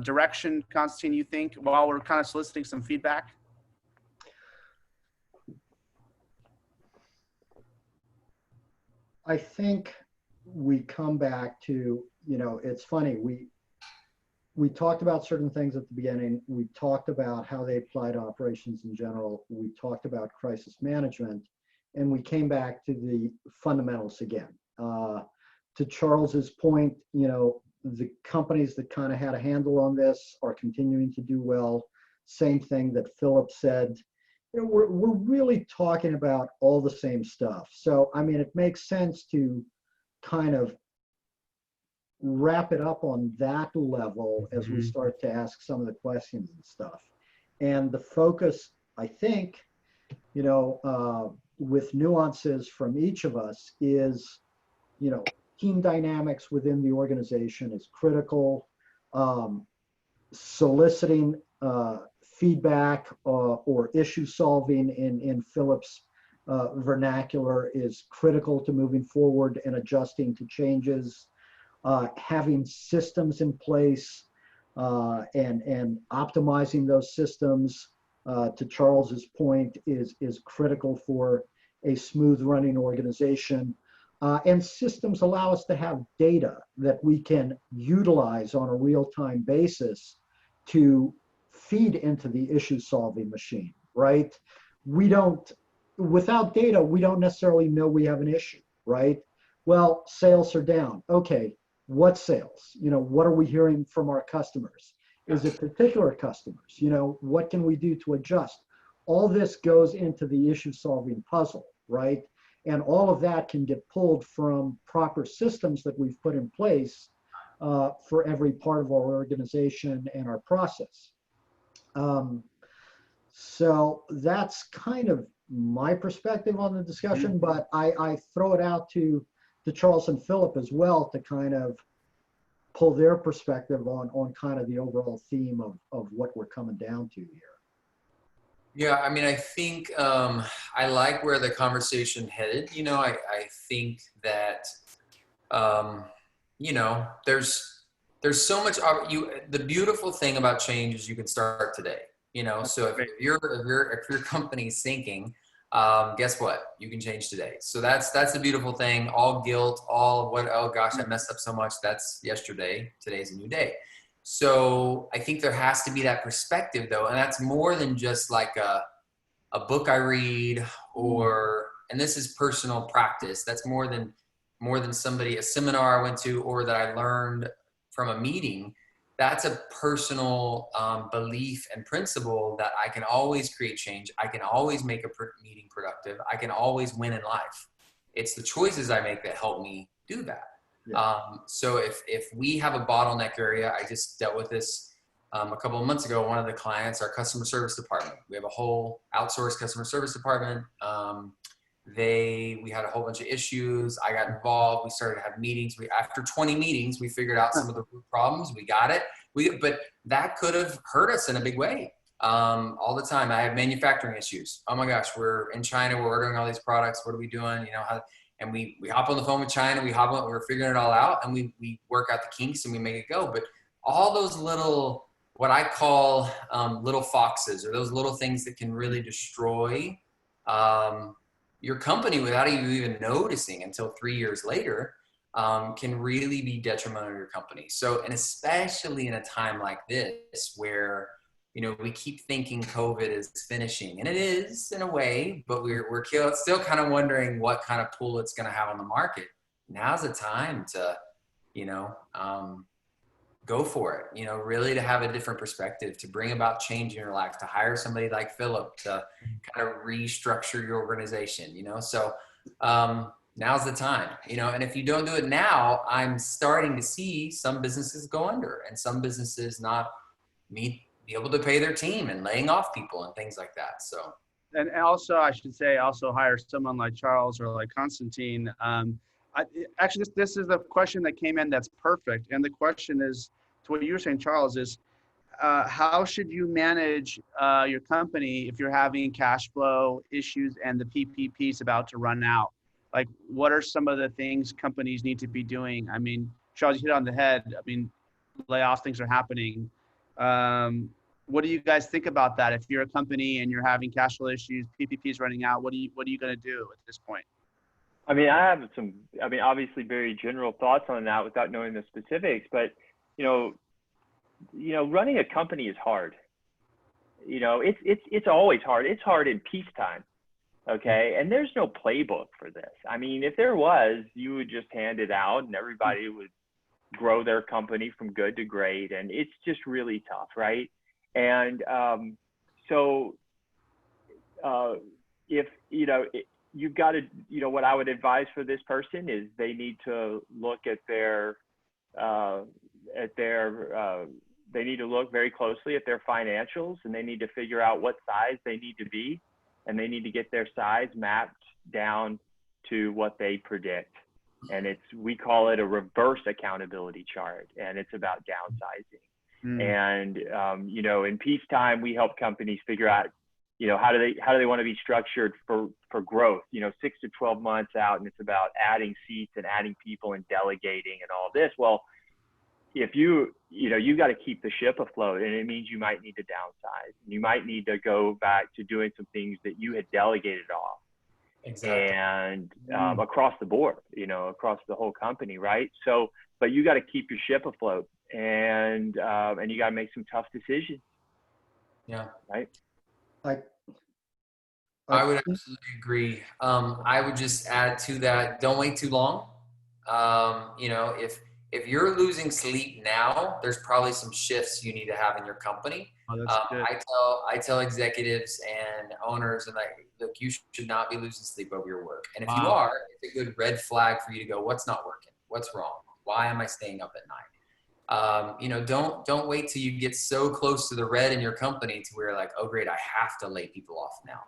direction, Constantine, you think, while we're kind of soliciting some feedback? I think we come back to, it's funny, we talked about certain things at the beginning. We talked about how they apply to operations in general. We talked about crisis management, and we came back to the fundamentals again. To Charles's point, the companies that kind of had a handle on this are continuing to do well. Same thing that Philip said. We're really talking about all the same stuff. So, I mean, it makes sense to kind of wrap it up on that level as we start to ask some of the questions and stuff. And the focus, I think, with nuances from each of us is, team dynamics within the organization is critical. Soliciting feedback or issue solving in Philip's vernacular is critical to moving forward and adjusting to changes. Having systems in place and optimizing those systems, to Charles's point, is critical for a smooth running organization. And systems allow us to have data that we can utilize on a real-time basis to feed into the issue solving machine, right? Without data, we don't necessarily know we have an issue, right? Well, sales are down. Okay, what sales? What are we hearing from our customers? Is it particular customers? What can we do to adjust? All this goes into the issue solving puzzle, right? And all of that can get pulled from proper systems that we've put in place for every part of our organization and our process. So that's kind of my perspective on the discussion, but I throw it out to Charles and Philip as well to kind of pull their perspective on kind of the overall theme of what we're coming down to here. Yeah, I mean, I think I like where the conversation headed. I think that there's so much. The beautiful thing about change is you can start today. So if your company's sinking, guess what? You can change today. So that's the beautiful thing. All guilt, oh gosh, I messed up so much. That's yesterday. Today's a new day. So I think there has to be that perspective though. And that's more than just like a book I read and this is personal practice. That's more than a seminar I went to or that I learned from a meeting. That's a personal belief and principle that I can always create change. I can always make a meeting productive. I can always win in life. It's the choices I make that help me do that. Yeah. So if we have a bottleneck area, I just dealt with this a couple of months ago. One of the clients, our customer service department, we have a whole outsourced customer service department. We had a whole bunch of issues. I got involved. We started to have meetings. After 20 meetings, we figured out some of the root problems. We got it. But that could have hurt us in a big way. All the time. I have manufacturing issues. Oh my gosh, we're in China. We're ordering all these products. What are we doing? And we hop on the phone with China. We're figuring it all out, and we work out the kinks and we make it go. But all those little, what I call little foxes, or those little things that can really destroy your company without you even noticing until 3 years later, can really be detrimental to your company. So, and especially in a time like this where, we keep thinking COVID is finishing, and it is in a way, but we're still kind of wondering what kind of pull it's going to have on the market. Now's the time to, go for it, really to have a different perspective, to bring about change in your life, to hire somebody like Philip to kind of restructure your organization, so now's the time, and if you don't do it now, I'm starting to see some businesses go under and some businesses not be able to pay their team and laying off people and things like that. So and also I should say also hire someone like Charles or like Constantine. Actually, this is the question that came in that's perfect. And the question is, to what you were saying, Charles, is how should you manage your company if you're having cash flow issues and the PPP is about to run out? Like, what are some of the things companies need to be doing? I mean, Charles, you hit on the head. I mean, layoffs, things are happening. What do you guys think about that? If you're a company and you're having cash flow issues, PPP is running out, what are you going to do at this point? I mean, I have some, I mean, obviously very general thoughts on that without knowing the specifics, but, running a company is hard. It's always hard. It's hard in peacetime. Okay. And there's no playbook for this. I mean, if there was, you would just hand it out and everybody would grow their company from good to great. And it's just really tough. Right. And if, you've got to, what I would advise for this person is they need to look at they need to look very closely at their financials, and they need to figure out what size they need to be, and they need to get their size mapped down to what they predict. And we call it a reverse accountability chart, and it's about downsizing. And, in peacetime, we help companies figure out, how do they want to be structured for growth, 6 to 12 months out, and it's about adding seats and adding people and delegating and all this. Well, if you got to keep the ship afloat, and it means you might need to downsize. You might need to go back to doing some things that you had delegated off. Exactly. And across the board, across the whole company, right? So, but you got to keep your ship afloat, and you got to make some tough decisions. Yeah. Right. I would absolutely agree. I would just add to that, don't wait too long. If you're losing sleep now, there's probably some shifts you need to have in your company. Oh, that's good. I tell executives and owners, and look, you should not be losing sleep over your work. And if you are, it's a good red flag for you to go, what's not working? What's wrong? Why am I staying up at night? Don't wait till you get so close to the red in your company to where you're like, oh great, I have to lay people off now.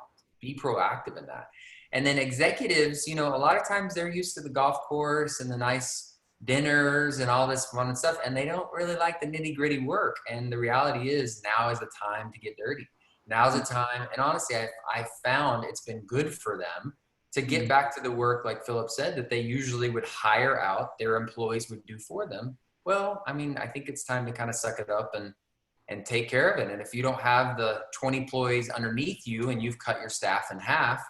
Be proactive in that. And then executives, a lot of times they're used to the golf course and the nice dinners and all this fun and stuff, and they don't really like the nitty gritty work. And the reality is, now is the time to get dirty. Now's the time. And honestly, I found it's been good for them to get back to the work, like Philip said, that they usually would hire out, their employees would do for them. Well, I mean, I think it's time to kind of suck it up and take care of it. And if you don't have the 20 employees underneath you and you've cut your staff in half,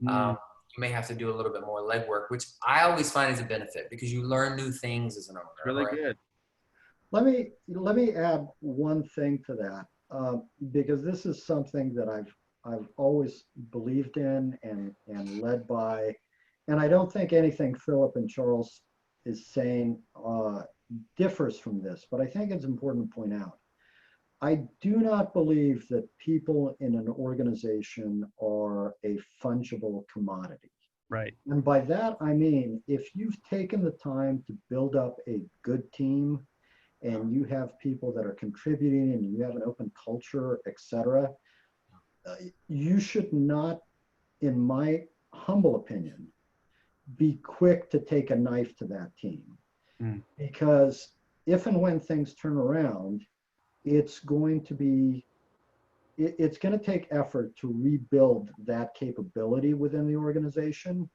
you may have to do a little bit more legwork, which I always find is a benefit because you learn new things as an owner. Really right? good. Let me add one thing to that, because this is something that I've always believed in and led by, and I don't think anything Philip and Charles is saying differs from this, but I think it's important to point out. I do not believe that people in an organization are a fungible commodity. Right. And by that, I mean, if you've taken the time to build up a good team and you have people that are contributing and you have an open culture, etc., you should not, in my humble opinion, be quick to take a knife to that team. Because if and when things turn around, it's going to take effort to rebuild that capability within the organization.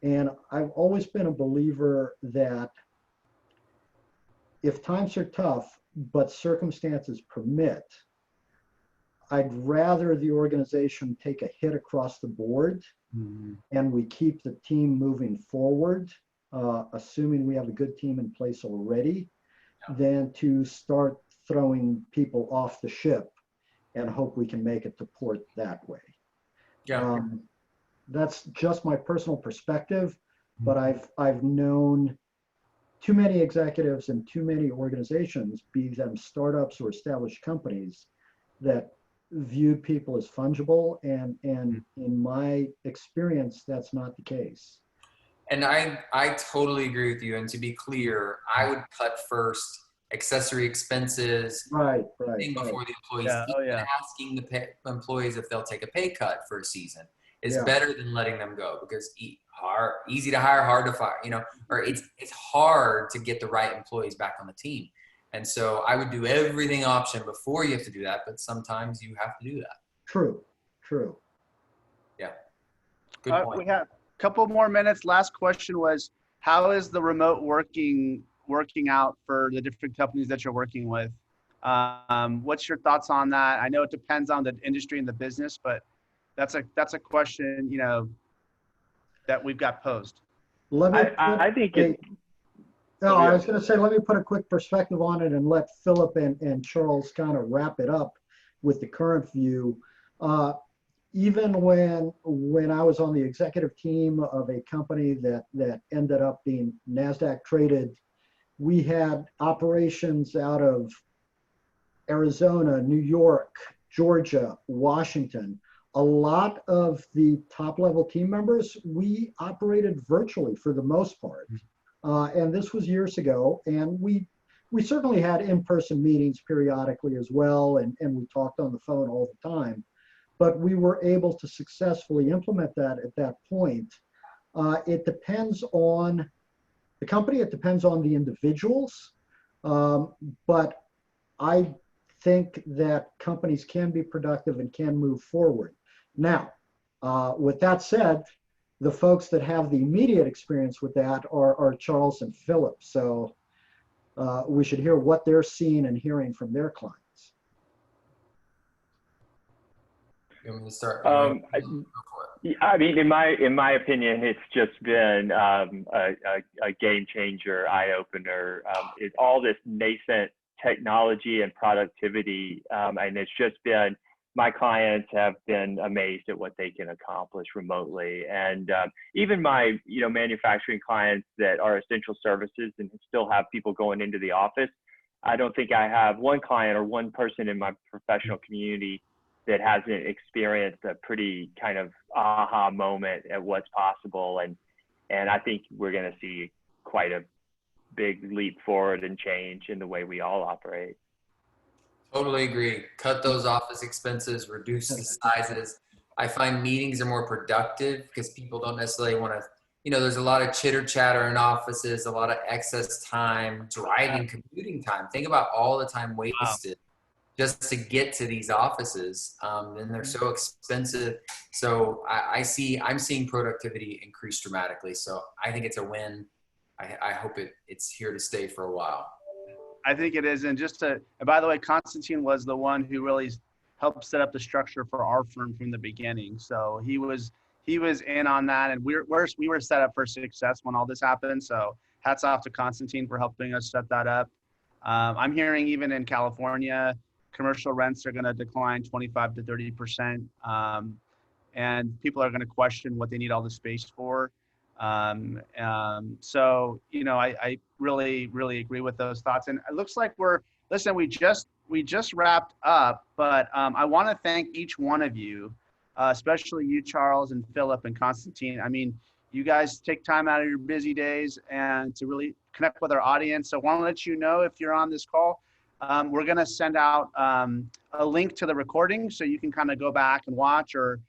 And I've always been a believer that if times are tough, but circumstances permit, I'd rather the organization take a hit across the board and we keep the team moving forward, assuming we have a good team in place already, than to start throwing people off the ship and hope we can make it to port that way. That's just my personal perspective, but I've known too many executives and too many organizations, be them startups or established companies, that viewed people as fungible, and in my experience, that's not the case. And I totally agree with you. And to be clear, I would cut first accessory expenses, Right. thing before the employees. Yeah. Oh, Even yeah. asking the employees if they'll take a pay cut for a season is Yeah. better than letting them go, because easy to hire, hard to fire, or it's hard to get the right employees back on the team. And so I would do everything option before you have to do that, but sometimes you have to do that. True. Yeah. Good point. We have a couple more minutes. Last question was, how is the remote working out for the different companies that you're working with? What's your thoughts on that? I know it depends on the industry and the business, but that's a question, that we've got posed. Let me. I think No, I was going to say, let me put a quick perspective on it and let Philip and Charles kind of wrap it up with the current view. Even when I was on the executive team of a company that ended up being NASDAQ traded, we had operations out of Arizona, New York, Georgia, Washington. A lot of the top level team members, we operated virtually for the most part. And this was years ago. And we certainly had in-person meetings periodically as well. And we talked on the phone all the time. But we were able to successfully implement that at that point. It depends on the company, it depends on the individuals. But I think that companies can be productive and can move forward. Now, with that said, the folks that have the immediate experience with that are Charles and Philip. So we should hear what they're seeing and hearing from their clients. You want me to start? I mean, in my opinion, it's just been a game changer, eye opener. It's all this nascent technology and productivity, and it's just been, my clients have been amazed at what they can accomplish remotely. And even my manufacturing clients that are essential services and still have people going into the office, I don't think I have one client or one person in my professional community that hasn't experienced a pretty kind of aha moment at what's possible. And I think we're going to see quite a big leap forward and change in the way we all operate. Totally agree. Cut those office expenses, reduce the sizes. I find meetings are more productive because people don't necessarily want to, there's a lot of chitter chatter in offices, a lot of excess time, driving, commuting time. Think about all the time wasted just to get to these offices. And they're so expensive. So I'm seeing productivity increase dramatically. So I think it's a win. I hope it's here to stay for a while. I think it is. And by the way, Constantine was the one who really helped set up the structure for our firm from the beginning. So he was in on that, and we were set up for success when all this happened. So hats off to Constantine for helping us set that up. I'm hearing even in California, commercial rents are going to decline 25 to 30%. And people are going to question what they need all the space for. So, I really, really agree with those thoughts. And it looks like we just wrapped up, but I want to thank each one of you, especially you, Charles and Philip and Constantine. I mean, you guys take time out of your busy days and to really connect with our audience. So I want to let you know, if you're on this call, we're going to send out a link to the recording so you can kind of go back and watch, or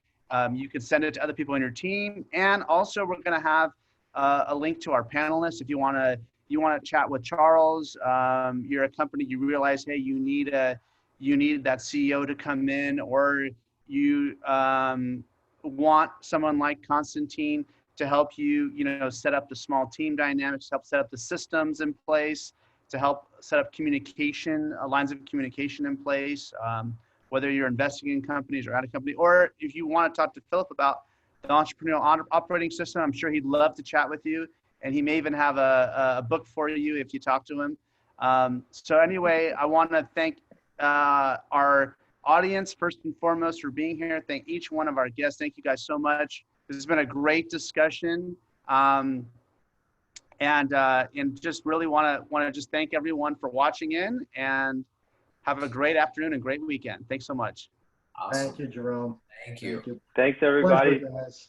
you can send it to other people in your team. And also we're going to have a link to our panelists. If you want to chat with Charles, you're a company, you realize, hey, you need that CEO to come in, or you want someone like Constantine to help you, set up the small team dynamics, help set up the systems in place, to help set up communication, lines of communication in place, whether you're investing in companies or at a company, or if you want to talk to Philip about the entrepreneurial operating system, I'm sure he'd love to chat with you. And he may even have a book for you if you talk to him. So anyway, I want to thank our audience first and foremost for being here. Thank each one of our guests. Thank you guys so much. This has been a great discussion. And just really want to just thank everyone for watching in, and have a great afternoon and great weekend. Thanks so much. Awesome. Thank you, Jerome. Thank you. Thanks, everybody. Pleasure, guys.